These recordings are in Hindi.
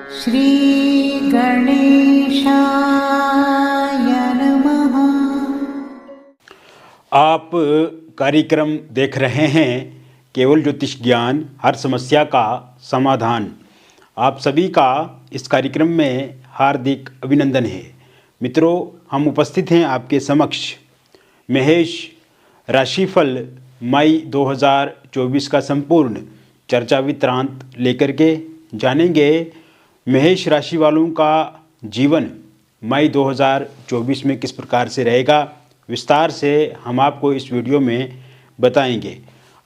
श्री गणेशाय नमः। आप कार्यक्रम देख रहे हैं केवल ज्योतिष ज्ञान, हर समस्या का समाधान। आप सभी का इस कार्यक्रम में हार्दिक अभिनंदन है। मित्रों, हम उपस्थित हैं आपके समक्ष महेश राशिफल मई 2024 का संपूर्ण चर्चा वृत्तांत लेकर के जानेंगे महेश राशि वालों का जीवन मई 2024 में किस प्रकार से रहेगा। विस्तार से हम आपको इस वीडियो में बताएंगे।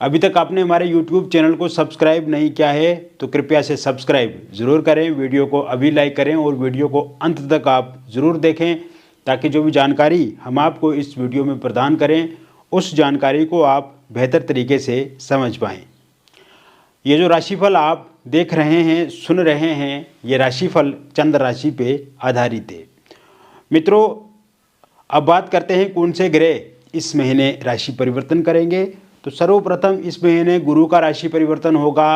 अभी तक आपने हमारे YouTube चैनल को सब्सक्राइब नहीं किया है तो कृपया से सब्सक्राइब ज़रूर करें। वीडियो को अभी लाइक करें और वीडियो को अंत तक आप ज़रूर देखें ताकि जो भी जानकारी हम आपको इस वीडियो में प्रदान करें उस जानकारी को आप बेहतर तरीके से समझ पाएँ। ये जो राशिफल आप देख रहे हैं, सुन रहे हैं, ये राशिफल चंद्र राशि पे आधारित है। मित्रों, अब बात करते हैं कौन से ग्रह इस महीने राशि परिवर्तन करेंगे। तो सर्वप्रथम इस महीने गुरु का राशि परिवर्तन होगा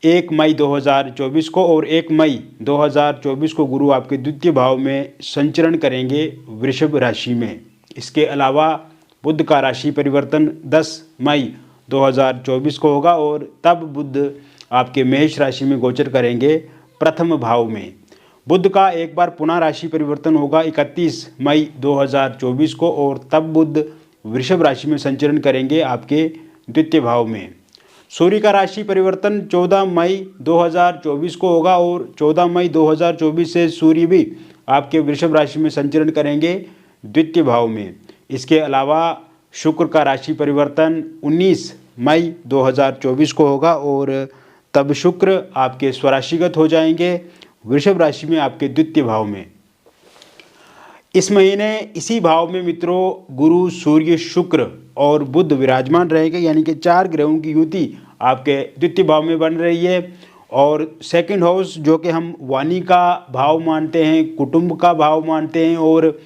1 मई 2024 को, और 1 मई 2024 को गुरु आपके द्वितीय भाव में संचरण करेंगे वृषभ राशि में। इसके अलावा बुध का राशि परिवर्तन 10 मई 2024 को होगा और तब बुध आपके मेष राशि में गोचर करेंगे प्रथम भाव में। बुध का एक बार पुनः राशि परिवर्तन होगा 31 मई 2024 को और तब बुध वृषभ राशि में संचरण करेंगे आपके द्वितीय भाव में। सूर्य का राशि परिवर्तन 14 मई 2024 को होगा और 14 मई 2024 से सूर्य भी आपके वृषभ राशि में संचरण करेंगे द्वितीय भाव में। इसके अलावा शुक्र का राशि परिवर्तन 19 मई 2024 को होगा और तब शुक्र आपके स्वराशिगत हो जाएंगे वृषभ राशि में आपके द्वितीय भाव में। इस महीने इसी भाव में मित्रों गुरु, सूर्य, शुक्र और बुध विराजमान रहेंगे, यानी कि 4 ग्रहों की युति आपके द्वितीय भाव में बन रही है। और सेकंड हाउस जो कि हम वाणी का भाव मानते हैं, कुटुंब का भाव मानते हैं और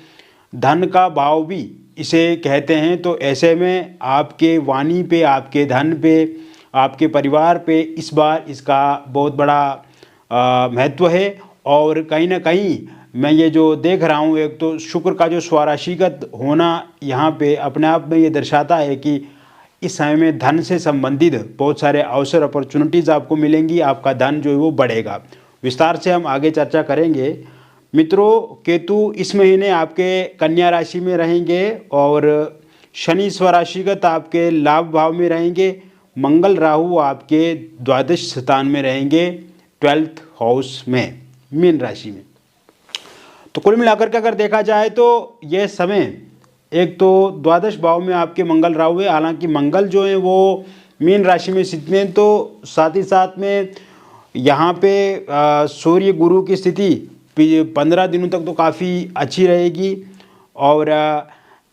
धन का भाव भी इसे कहते हैं। तो ऐसे में आपके वाणी पे, आपके धन पे, आपके परिवार पे इस बार इसका बहुत बड़ा महत्व है। और कहीं ना कहीं मैं ये जो देख रहा हूँ, एक तो शुक्र का जो स्वराशिगत होना यहाँ पे अपने आप में ये दर्शाता है कि इस समय में धन से संबंधित बहुत सारे अवसर, अपॉर्चुनिटीज़ आपको मिलेंगी। आपका धन जो है वो बढ़ेगा। विस्तार से हम आगे चर्चा करेंगे। मित्रों, केतु इस महीने आपके कन्या राशि में रहेंगे और शनि स्वराशिगत आपके लाभ भाव में रहेंगे। मंगल, राहु आपके द्वादश स्थान में रहेंगे 12th हाउस में, मीन राशि में। तो कुल मिलाकर के अगर देखा जाए तो यह समय एक तो द्वादश भाव में आपके मंगल राहु है। हालांकि मंगल जो है वो मीन राशि में स्थित हैं, तो साथ ही साथ में यहाँ पे सूर्य गुरु की स्थिति 15 दिनों तक तो काफ़ी अच्छी रहेगी। और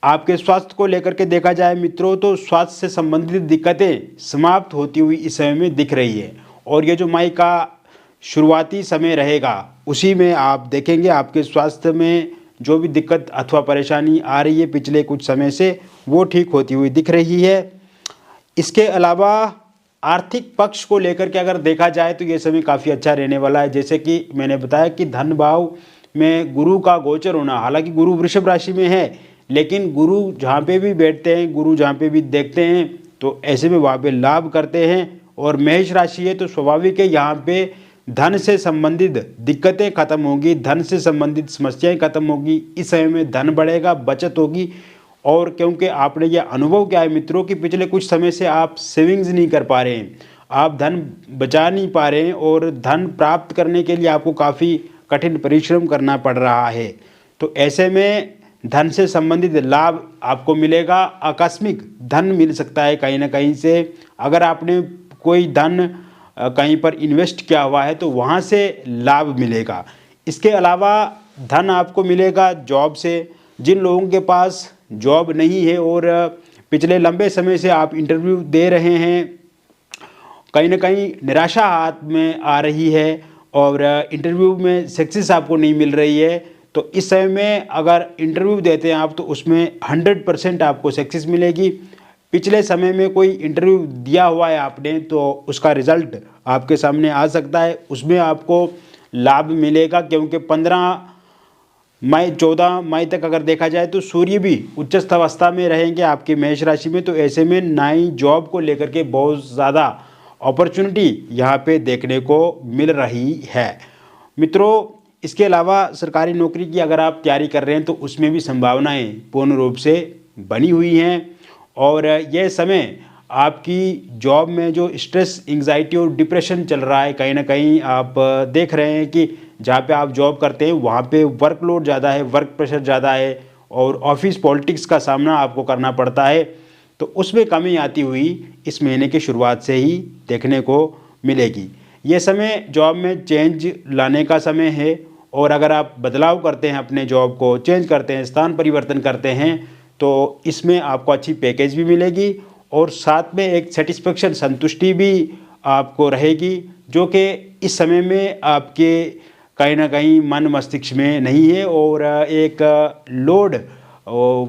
आपके स्वास्थ्य को लेकर के देखा जाए मित्रों तो स्वास्थ्य से संबंधित दिक्कतें समाप्त होती हुई इस समय में दिख रही है। और ये जो मई का शुरुआती समय रहेगा उसी में आप देखेंगे आपके स्वास्थ्य में जो भी दिक्कत अथवा परेशानी आ रही है पिछले कुछ समय से, वो ठीक होती हुई दिख रही है। इसके अलावा आर्थिक पक्ष को लेकर के अगर देखा जाए तो ये समय काफ़ी अच्छा रहने वाला है। जैसे कि मैंने बताया कि धन भाव में गुरु का गोचर होना, हालांकि गुरु वृषभ राशि में है लेकिन गुरु जहाँ पे भी बैठते हैं, गुरु जहाँ पे भी देखते हैं तो ऐसे में वहाँ पे लाभ करते हैं। और मेष राशि है तो स्वाभाविक है यहाँ पे धन से संबंधित दिक्कतें खत्म होगी, धन से संबंधित समस्याएं खत्म होगी। इस समय में धन बढ़ेगा, बचत होगी। और क्योंकि आपने यह अनुभव किया है मित्रों कि पिछले कुछ समय से आप सेविंग्स नहीं कर पा रहे हैं, आप धन बचा नहीं पा रहे हैं और धन प्राप्त करने के लिए आपको काफ़ी कठिन परिश्रम करना पड़ रहा है। तो ऐसे में धन से संबंधित लाभ आपको मिलेगा। आकस्मिक धन मिल सकता है कहीं ना कहीं से। अगर आपने कोई धन कहीं पर इन्वेस्ट किया हुआ है तो वहाँ से लाभ मिलेगा। इसके अलावा धन आपको मिलेगा जॉब से। जिन लोगों के पास जॉब नहीं है और पिछले लंबे समय से आप इंटरव्यू दे रहे हैं, कहीं ना कहीं निराशा हाथ में आ रही है और इंटरव्यू में सक्सेस आपको नहीं मिल रही है, तो इस समय में अगर इंटरव्यू देते हैं आप तो उसमें 100% आपको सक्सेस मिलेगी। पिछले समय में कोई इंटरव्यू दिया हुआ है आपने तो उसका रिज़ल्ट आपके सामने आ सकता है, उसमें आपको लाभ मिलेगा, क्योंकि 14 मई तक अगर देखा जाए तो सूर्य भी उच्चस्थ अवस्था में रहेंगे आपके मेष राशि में। तो ऐसे में नई जॉब को लेकर के बहुत ज़्यादा अपॉर्चुनिटी यहाँ पे देखने को मिल रही है मित्रों। इसके अलावा सरकारी नौकरी की अगर आप तैयारी कर रहे हैं तो उसमें भी संभावनाएं पूर्ण रूप से बनी हुई हैं। और यह समय आपकी जॉब में जो स्ट्रेस, एंग्जाइटी और डिप्रेशन चल रहा है, कहीं ना कहीं आप देख रहे हैं कि जहाँ पे आप जॉब करते हैं वहाँ पे वर्कलोड ज़्यादा है, वर्क प्रेशर ज़्यादा है और ऑफिस पॉलिटिक्स का सामना आपको करना पड़ता है। तो उसमें कमी आती हुई इस महीने की शुरुआत से ही देखने को मिलेगी। ये समय जॉब में चेंज लाने का समय है और अगर आप बदलाव करते हैं, अपने जॉब को चेंज करते हैं, स्थान परिवर्तन करते हैं, तो इसमें आपको अच्छी पैकेज भी मिलेगी और साथ में एक सेटिस्फेक्शन, संतुष्टि भी आपको रहेगी, जो कि इस समय में आपके कहीं ना कहीं मन मस्तिष्क में नहीं है और एक लोड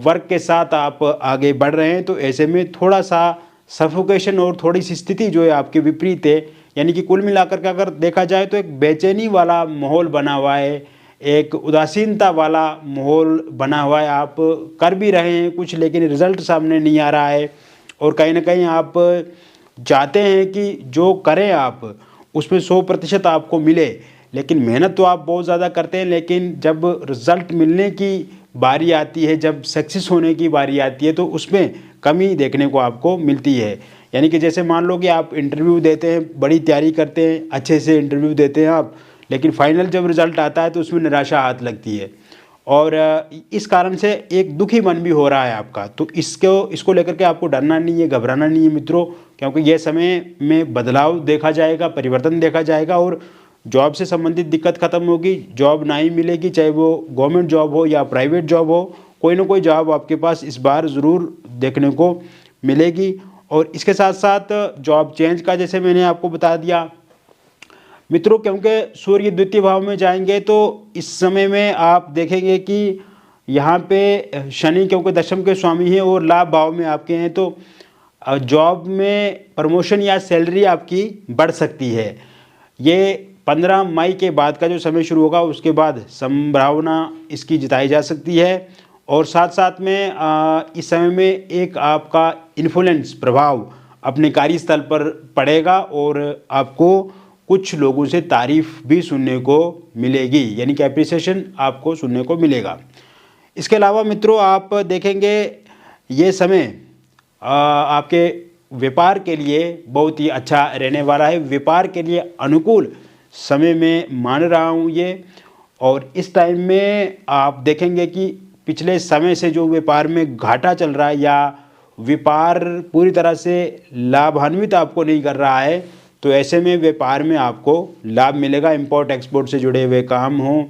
वर्क के साथ आप आगे बढ़ रहे हैं। तो ऐसे में थोड़ा सा सफोकेशन और थोड़ी सी स्थिति जो है आपके विपरीत है, यानी कि कुल मिलाकर के अगर देखा जाए तो एक बेचैनी वाला माहौल बना हुआ है, एक उदासीनता वाला माहौल बना हुआ है। आप कर भी रहे हैं कुछ लेकिन रिजल्ट सामने नहीं आ रहा है और कहीं ना कहीं आप चाहते हैं कि जो करें आप उसमें 100% आपको मिले, लेकिन मेहनत तो आप बहुत ज़्यादा करते हैं, लेकिन जब रिज़ल्ट मिलने की बारी आती है, जब सक्सेस होने की बारी आती है तो उसमें कमी देखने को आपको मिलती है। यानी कि जैसे मान लो कि आप इंटरव्यू देते हैं, बड़ी तैयारी करते हैं, अच्छे से इंटरव्यू देते हैं आप, लेकिन फाइनल जब रिज़ल्ट आता है तो उसमें निराशा हाथ लगती है और इस कारण से एक दुखी मन भी हो रहा है आपका। तो इसको लेकर के आपको डरना नहीं है, घबराना नहीं है मित्रों, क्योंकि यह समय में बदलाव देखा जाएगा, परिवर्तन देखा जाएगा और जॉब से संबंधित दिक्कत खत्म होगी। जॉब ना ही मिलेगी, चाहे वो गवर्नमेंट जॉब हो या प्राइवेट जॉब हो, कोई ना कोई जॉब आपके पास इस बार ज़रूर देखने को मिलेगी। और इसके साथ साथ जॉब चेंज का जैसे मैंने आपको बता दिया मित्रों, क्योंकि सूर्य द्वितीय भाव में जाएंगे तो इस समय में आप देखेंगे कि यहाँ पे शनि क्योंकि दशम के स्वामी हैं और लाभ भाव में आपके हैं, तो जॉब में प्रमोशन या सैलरी आपकी बढ़ सकती है। ये 15 मई के बाद का जो समय शुरू होगा उसके बाद संभावना इसकी जताई जा सकती है। और साथ साथ में इस समय में एक आपका इन्फ्लुएंस, प्रभाव अपने कार्यस्थल पर पड़ेगा और आपको कुछ लोगों से तारीफ भी सुनने को मिलेगी, यानी कि एप्रिसिएशन आपको सुनने को मिलेगा। इसके अलावा मित्रों आप देखेंगे ये समय आपके व्यापार के लिए बहुत ही अच्छा रहने वाला है, व्यापार के लिए अनुकूल समय में मान रहा हूँ ये। और इस टाइम में आप देखेंगे कि पिछले समय से जो व्यापार में घाटा चल रहा है या व्यापार पूरी तरह से लाभान्वित आपको नहीं कर रहा है, तो ऐसे में व्यापार में आपको लाभ मिलेगा। इंपोर्ट एक्सपोर्ट से जुड़े हुए काम हो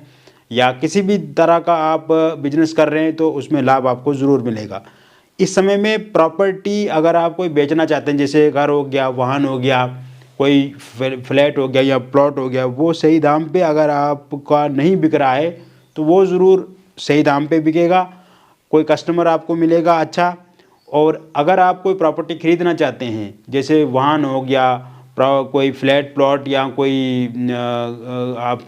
या किसी भी तरह का आप बिजनेस कर रहे हैं तो उसमें लाभ आपको ज़रूर मिलेगा। इस समय में प्रॉपर्टी अगर आप कोई बेचना चाहते हैं, जैसे घर हो गया, वाहन हो गया, कोई फ्लैट हो गया या प्लॉट हो गया, वो सही दाम पे अगर आपका नहीं बिक रहा है तो वो ज़रूर सही दाम पे बिकेगा, कोई कस्टमर आपको मिलेगा अच्छा। और अगर आप कोई प्रॉपर्टी खरीदना चाहते हैं, जैसे वाहन हो गया, कोई फ्लैट प्लॉट या कोई आप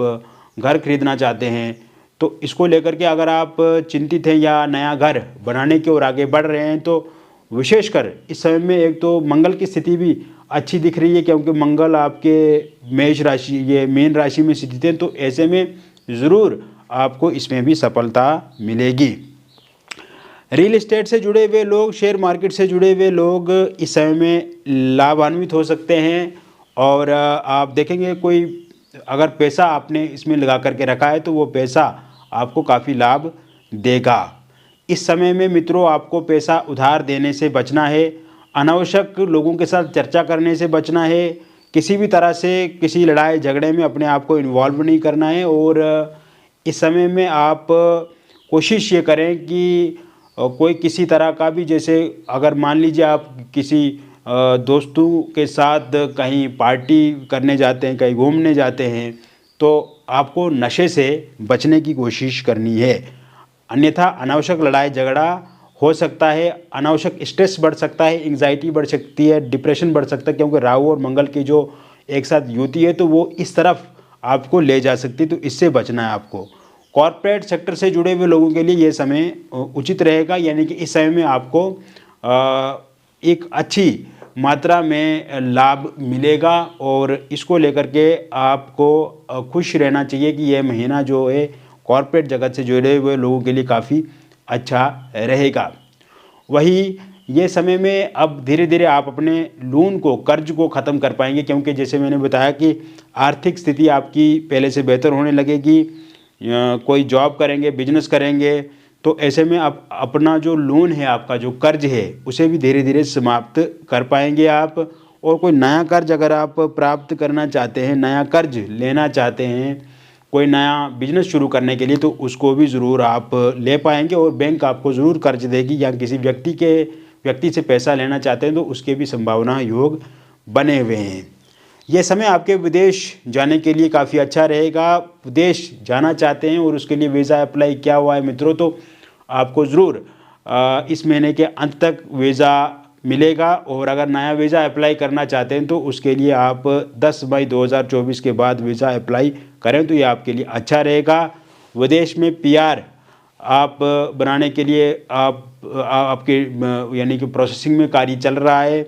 घर खरीदना चाहते हैं, तो इसको लेकर के अगर आप चिंतित हैं या नया घर बनाने की ओर आगे बढ़ रहे हैं, तो विशेषकर इस समय में एक तो मंगल की स्थिति भी अच्छी दिख रही है, क्योंकि मंगल आपके मेष राशि, ये मीन राशि में स्थित है। तो ऐसे में ज़रूर आपको इसमें भी सफलता मिलेगी। रियल एस्टेट से जुड़े हुए लोग, शेयर मार्केट से जुड़े हुए लोग इस समय में लाभान्वित हो सकते हैं। और आप देखेंगे कोई अगर पैसा आपने इसमें लगा करके रखा है तो वो पैसा आपको काफ़ी लाभ देगा। इस समय में मित्रों आपको पैसा उधार देने से बचना है, अनावश्यक लोगों के साथ चर्चा करने से बचना है, किसी भी तरह से किसी लड़ाई झगड़े में अपने आप को इन्वॉल्व नहीं करना है। और इस समय में आप कोशिश ये करें कि कोई किसी तरह का भी, जैसे अगर मान लीजिए आप किसी दोस्तों के साथ कहीं पार्टी करने जाते हैं, कहीं घूमने जाते हैं, तो आपको नशे से बचने की कोशिश करनी है, अन्यथा अनावश्यक लड़ाई झगड़ा हो सकता है, अनावश्यक स्ट्रेस बढ़ सकता है, एंग्जाइटी बढ़ सकती है, डिप्रेशन बढ़ सकता है, क्योंकि राहु और मंगल की जो एक साथ युति है तो वो इस तरफ आपको ले जा सकती है, तो इससे बचना है आपको। कॉरपोरेट सेक्टर से जुड़े हुए लोगों के लिए ये समय उचित रहेगा, यानी कि इस समय में आपको एक अच्छी मात्रा में लाभ मिलेगा और इसको लेकर के आपको खुश रहना चाहिए कि यह महीना जो है कॉरपोरेट जगत से जुड़े हुए लोगों के लिए काफ़ी अच्छा रहेगा। वही ये समय में अब धीरे धीरे आप अपने लोन को, कर्ज को ख़त्म कर पाएंगे, क्योंकि जैसे मैंने बताया कि आर्थिक स्थिति आपकी पहले से बेहतर होने लगेगी। कोई जॉब करेंगे, बिजनेस करेंगे, तो ऐसे में आप अपना जो लोन है, आपका जो कर्ज है, उसे भी धीरे धीरे समाप्त कर पाएंगे आप। और कोई नया कर्ज अगर आप प्राप्त करना चाहते हैं, नया कर्ज लेना चाहते हैं कोई नया बिजनेस शुरू करने के लिए, तो उसको भी ज़रूर आप ले पाएंगे और बैंक आपको ज़रूर कर्ज देगी। या किसी व्यक्ति से पैसा लेना चाहते हैं तो उसके भी संभावना योग बने हुए हैं। ये समय आपके विदेश जाने के लिए काफ़ी अच्छा रहेगा। विदेश जाना चाहते हैं और उसके लिए वीज़ा अप्लाई किया हुआ है मित्रों, तो आपको ज़रूर इस महीने के अंत तक वीज़ा मिलेगा। और अगर नया वीज़ा अप्लाई करना चाहते हैं तो उसके लिए आप 10 मई 2024 के बाद वीज़ा अप्लाई करें, तो ये आपके लिए अच्छा रहेगा। विदेश में पीआर आप बनाने के लिए आपके यानी कि प्रोसेसिंग में कार्य चल रहा है,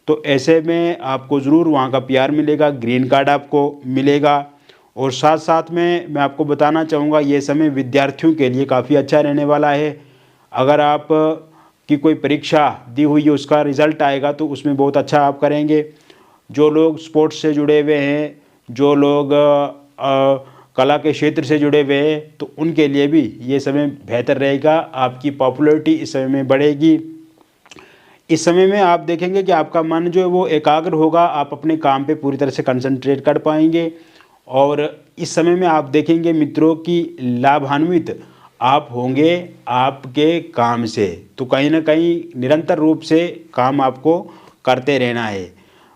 तो ऐसे में आपको ज़रूर वहाँ का पीआर मिलेगा, ग्रीन कार्ड आपको मिलेगा। और साथ साथ में मैं आपको बताना चाहूँगा ये समय विद्यार्थियों के लिए काफ़ी अच्छा रहने वाला है। अगर आप की कोई परीक्षा दी हुई है, उसका रिज़ल्ट आएगा तो उसमें बहुत अच्छा आप करेंगे। जो लोग स्पोर्ट्स से जुड़े हुए हैं, जो लोग कला के क्षेत्र से जुड़े हुए हैं, तो उनके लिए भी ये समय बेहतर रहेगा। आपकी पॉपुलैरिटी इस समय में बढ़ेगी। इस समय में आप देखेंगे कि आपका मन जो है वो एकाग्र होगा, आप अपने काम पे पूरी तरह से कंसंट्रेट कर पाएंगे। और इस समय में आप देखेंगे मित्रों कि लाभान्वित आप होंगे आपके काम से, तो कहीं ना कहीं निरंतर रूप से काम आपको करते रहना है।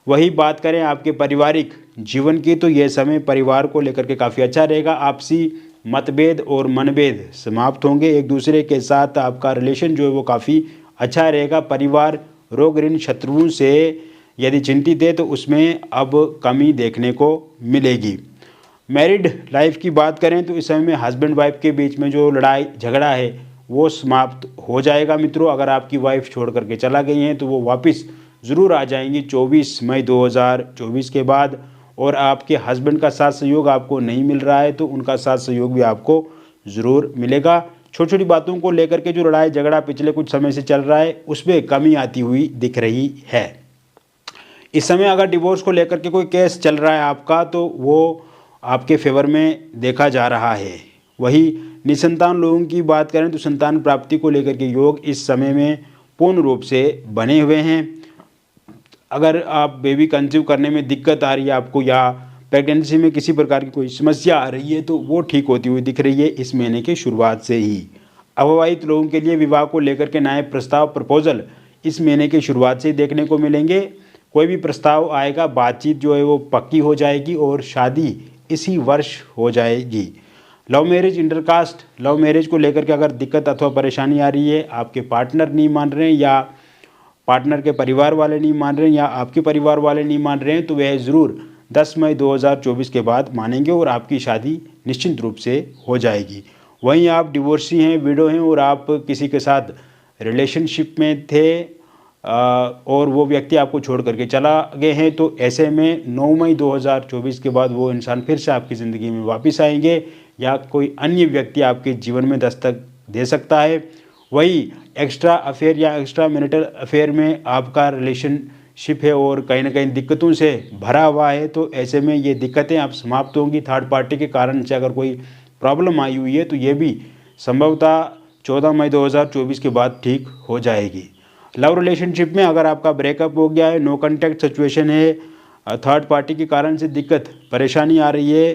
वही बात करें आपके पारिवारिक जीवन की, तो यह समय परिवार को लेकर के काफ़ी अच्छा रहेगा। आपसी मतभेद और मनभेद समाप्त होंगे, एक दूसरे के साथ आपका रिलेशन जो है वो काफ़ी अच्छा रहेगा। परिवार रोग ऋण शत्रुओं से यदि चिंतित है तो उसमें अब कमी देखने को मिलेगी। मैरिड लाइफ की बात करें तो इस समय में हस्बैंड वाइफ के बीच में जो लड़ाई झगड़ा है वो समाप्त हो जाएगा मित्रों। अगर आपकी वाइफ छोड़ करके चला गई हैं तो वो वापस ज़रूर आ जाएंगी 24 मई 2024 के बाद। और आपके हस्बैंड का साथ सहयोग आपको नहीं मिल रहा है तो उनका साथ सहयोग भी आपको ज़रूर मिलेगा। छोटी छोटी बातों को लेकर के जो लड़ाई झगड़ा पिछले कुछ समय से चल रहा है उसमें कमी आती हुई दिख रही है। इस समय अगर डिवोर्स को लेकर के कोई केस चल रहा है आपका, तो वो आपके फेवर में देखा जा रहा है। वही निसंतान लोगों की बात करें तो संतान प्राप्ति को लेकर के योग इस समय में पूर्ण रूप से बने हुए हैं। अगर आप बेबी कंसीव करने में दिक्कत आ रही है आपको, या प्रेगनेंसी में किसी प्रकार की कोई समस्या आ रही है, तो वो ठीक होती हुई दिख रही है इस महीने की शुरुआत से ही। अविवाहित लोगों के लिए विवाह को लेकर के नए प्रस्ताव, प्रपोजल इस महीने की शुरुआत से ही देखने को मिलेंगे। कोई भी प्रस्ताव आएगा, बातचीत जो है वो पक्की हो जाएगी और शादी इसी वर्ष हो जाएगी। Love marriage, intercaste love marriage को लेकर के अगर दिक्कत अथवा परेशानी आ रही है, आपके पार्टनर नहीं मान रहे हैं या पार्टनर के परिवार वाले नहीं मान रहे हैं या आपके परिवार वाले नहीं मान रहे हैं, तो वह ज़रूर 10 मई 2024 के बाद मानेंगे और आपकी शादी निश्चित रूप से हो जाएगी। वहीं आप डिवोर्सी हैं, विडो हैं और आप किसी के साथ रिलेशनशिप में थे और वो व्यक्ति आपको छोड़ करके चला गए हैं, तो ऐसे में 9 मई 2024 के बाद वो इंसान फिर से आपकी ज़िंदगी में वापस आएंगे या कोई अन्य व्यक्ति आपके जीवन में दस्तक दे सकता है। वही एक्स्ट्रा अफेयर या एक्स्ट्रा मैरिटल अफेयर में आपका रिलेशनशिप है और कहीं ना कहीं दिक्कतों से भरा हुआ है, तो ऐसे में ये दिक्कतें आप समाप्त होंगी। थर्ड पार्टी के कारण से अगर कोई प्रॉब्लम आई हुई है तो ये भी संभवतः 14 मई 2024 के बाद ठीक हो जाएगी। लव रिलेशनशिप में अगर आपका ब्रेकअप हो गया है, नो कॉन्टैक्ट सिचुएशन है, थर्ड पार्टी के कारण से दिक्कत परेशानी आ रही है,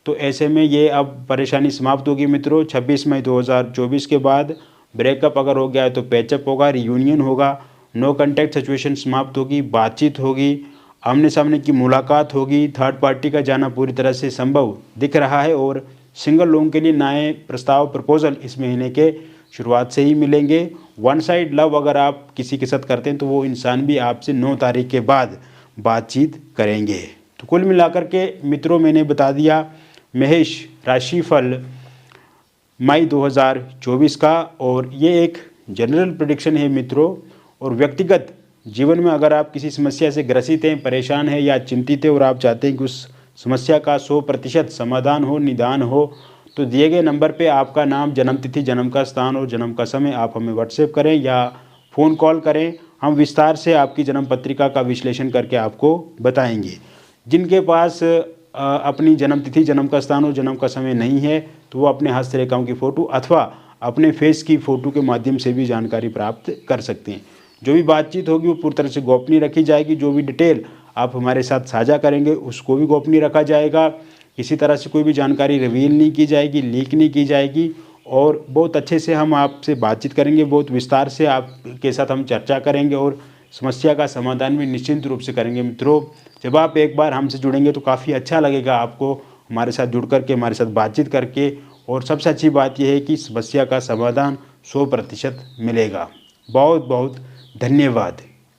तो ऐसे में ये अब परेशानी समाप्त होगी मित्रों। 26 मई 2024 के बाद ब्रेकअप अगर हो गया है तो पैचअप होगा, रियूनियन होगा, नो कॉन्टैक्ट सिचुएशन समाप्त होगी, बातचीत होगी, आमने सामने की मुलाकात होगी, थर्ड पार्टी का जाना पूरी तरह से संभव दिख रहा है। और सिंगल लोगों के लिए नए प्रस्ताव, प्रपोजल इस महीने के शुरुआत से ही मिलेंगे। वन साइड लव अगर आप किसी के साथ करते हैं तो वो इंसान भी आपसे 9 तारीख के बाद बातचीत करेंगे। तो कुल मिलाकर के मित्रों मैंने बता दिया महेश राशिफल मई 2024 का। और ये एक जनरल प्रेडिक्शन है मित्रों। और व्यक्तिगत जीवन में अगर आप किसी समस्या से ग्रसित हैं, परेशान हैं या चिंतित हैं और आप चाहते हैं कि उस समस्या का 100% समाधान हो, निदान हो, तो दिए गए नंबर पे आपका नाम, जन्मतिथि, जन्म का स्थान और जन्म का समय आप हमें व्हाट्सएप करें या फ़ोन कॉल करें। हम विस्तार से आपकी जन्म पत्रिका का विश्लेषण करके आपको बताएंगे। जिनके पास अपनी जन्मतिथि, जन्म का स्थान और जन्म का समय नहीं है, तो वो अपने हस्तरेखाओं की फ़ोटो अथवा अपने फेस की फ़ोटो के माध्यम से भी जानकारी प्राप्त कर सकते हैं। जो भी बातचीत होगी वो पूरी तरह से गोपनीय रखी जाएगी। जो भी डिटेल आप हमारे साथ साझा करेंगे उसको भी गोपनीय रखा जाएगा। किसी तरह से कोई भी जानकारी रिवील नहीं की जाएगी, लीक नहीं की जाएगी। और बहुत अच्छे से हम आपसे बातचीत करेंगे, बहुत विस्तार से आपके साथ हम चर्चा करेंगे और समस्या का समाधान भी निश्चित रूप से करेंगे। मित्रों, जब आप एक बार हमसे जुड़ेंगे तो काफ़ी अच्छा लगेगा आपको हमारे साथ जुड़ करके, हमारे साथ बातचीत करके। और सबसे अच्छी बात यह है कि समस्या का समाधान 100% मिलेगा। बहुत बहुत धन्यवाद।